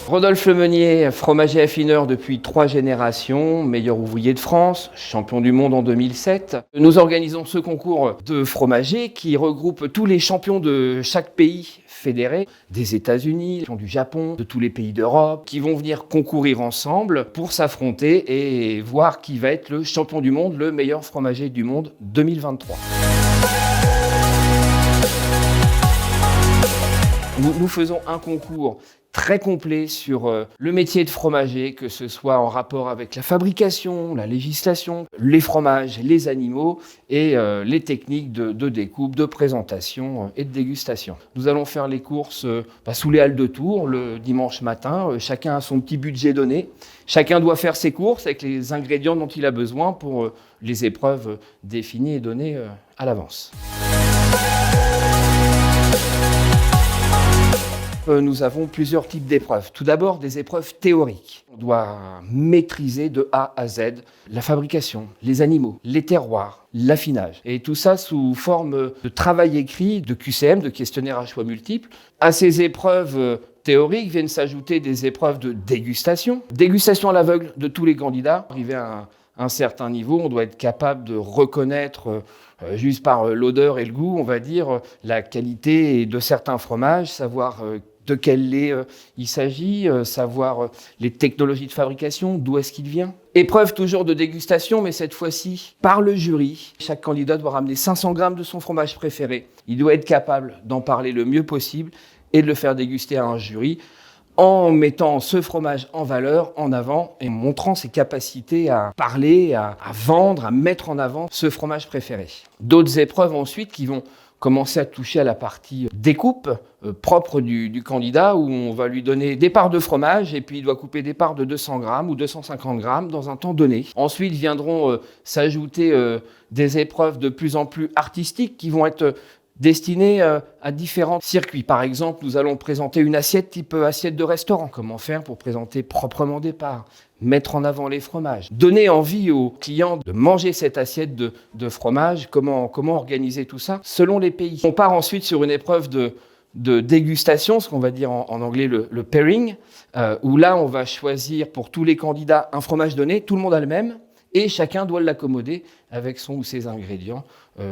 Rodolphe Lemeunier, fromager affineur depuis 3 générations, meilleur ouvrier de France, champion du monde en 2007. Nous organisons ce concours de fromager qui regroupe tous les champions de chaque pays fédéré, des États-Unis, du Japon, de tous les pays d'Europe, qui vont venir concourir ensemble pour s'affronter et voir qui va être le champion du monde, le meilleur fromager du monde 2023. Nous faisons un concours très complet sur le métier de fromager, que ce soit en rapport avec la fabrication, la législation, les fromages, les animaux et les techniques de découpe, de présentation et de dégustation. Nous allons faire les courses sous les halles de Tours le dimanche matin. Chacun a son petit budget donné. Chacun doit faire ses courses avec les ingrédients dont il a besoin pour les épreuves définies et données à l'avance. Nous avons plusieurs types d'épreuves. Tout d'abord, des épreuves théoriques. On doit maîtriser de A à Z la fabrication, les animaux, les terroirs, l'affinage. Et tout ça sous forme de travail écrit, de QCM, de questionnaire à choix multiples. À ces épreuves théoriques viennent s'ajouter des épreuves de dégustation. Dégustation à l'aveugle de tous les candidats. Arrivé à un certain niveau, on doit être capable de reconnaître juste par l'odeur et le goût, on va dire, la qualité de certains fromages, savoir de quel lait il s'agit, savoir les technologies de fabrication, d'où est-ce qu'il vient. Épreuve toujours de dégustation, mais cette fois-ci par le jury. Chaque candidat doit ramener 500 grammes de son fromage préféré. Il doit être capable d'en parler le mieux possible et de le faire déguster à un jury en mettant ce fromage en valeur, en avant, et montrant ses capacités à parler, à vendre, à mettre en avant ce fromage préféré. D'autres épreuves ensuite qui vont commencer à toucher à la partie découpe propre du candidat, où on va lui donner des parts de fromage et puis il doit couper des parts de 200 grammes ou 250 grammes dans un temps donné. Ensuite viendront s'ajouter des épreuves de plus en plus artistiques qui vont être destinées à différents circuits. Par exemple, nous allons présenter une assiette type assiette de restaurant. Comment faire pour présenter proprement des parts, mettre en avant les fromages, donner envie aux clients de manger cette assiette de fromage, comment organiser tout ça selon les pays. On part ensuite sur une épreuve de dégustation, ce qu'on va dire en anglais le pairing, où là on va choisir pour tous les candidats un fromage donné, tout le monde a le même, et chacun doit l'accommoder avec son ou ses ingrédients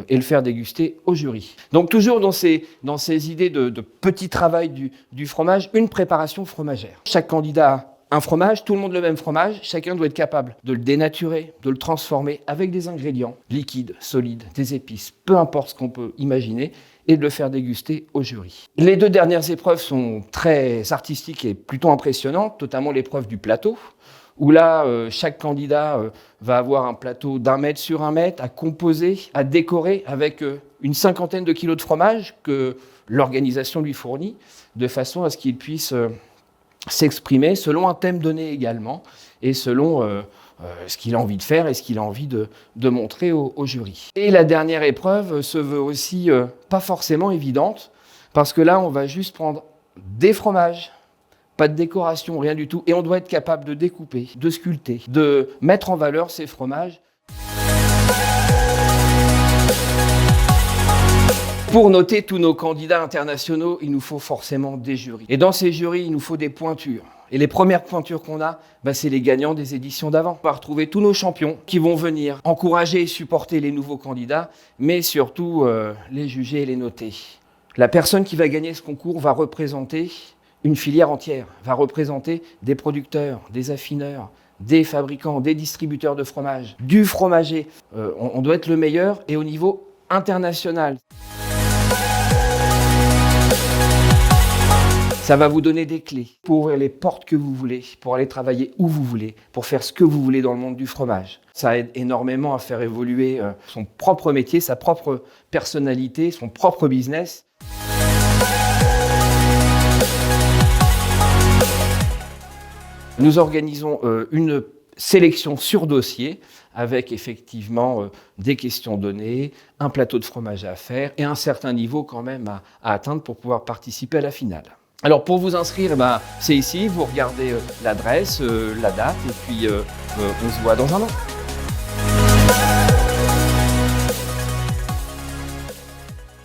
et le faire déguster au jury. Donc toujours dans ces idées de petit travail du fromage, une préparation fromagère. Chaque candidat a un fromage, tout le monde le même fromage, chacun doit être capable de le dénaturer, de le transformer avec des ingrédients liquides, solides, des épices, peu importe ce qu'on peut imaginer, et de le faire déguster au jury. Les 2 dernières épreuves sont très artistiques et plutôt impressionnantes, notamment l'épreuve du plateau, où là, chaque candidat va avoir un plateau d'1 mètre sur 1 mètre à composer, à décorer avec une 50aine de kilos de fromage que l'organisation lui fournit, de façon à ce qu'il puisse s'exprimer selon un thème donné également, et selon ce qu'il a envie de faire et ce qu'il a envie de montrer au jury. Et la dernière épreuve se veut aussi pas forcément évidente, parce que là, on va juste prendre des fromages, pas de décoration, rien du tout. Et on doit être capable de découper, de sculpter, de mettre en valeur ces fromages. Pour noter tous nos candidats internationaux, il nous faut forcément des jurys. Et dans ces jurys, il nous faut des pointures. Et les premières pointures qu'on a, c'est les gagnants des éditions d'avant. On va retrouver tous nos champions qui vont venir encourager et supporter les nouveaux candidats, mais surtout les juger et les noter. La personne qui va gagner ce concours va représenter une filière entière, va représenter des producteurs, des affineurs, des fabricants, des distributeurs de fromage, du fromager. On doit être le meilleur et au niveau international. Ça va vous donner des clés pour ouvrir les portes que vous voulez, pour aller travailler où vous voulez, pour faire ce que vous voulez dans le monde du fromage. Ça aide énormément à faire évoluer son propre métier, sa propre personnalité, son propre business. Nous organisons une sélection sur dossier avec effectivement des questions données, un plateau de fromage à faire et un certain niveau quand même à atteindre pour pouvoir participer à la finale. Alors pour vous inscrire, c'est ici, vous regardez l'adresse, la date et puis on se voit dans un an.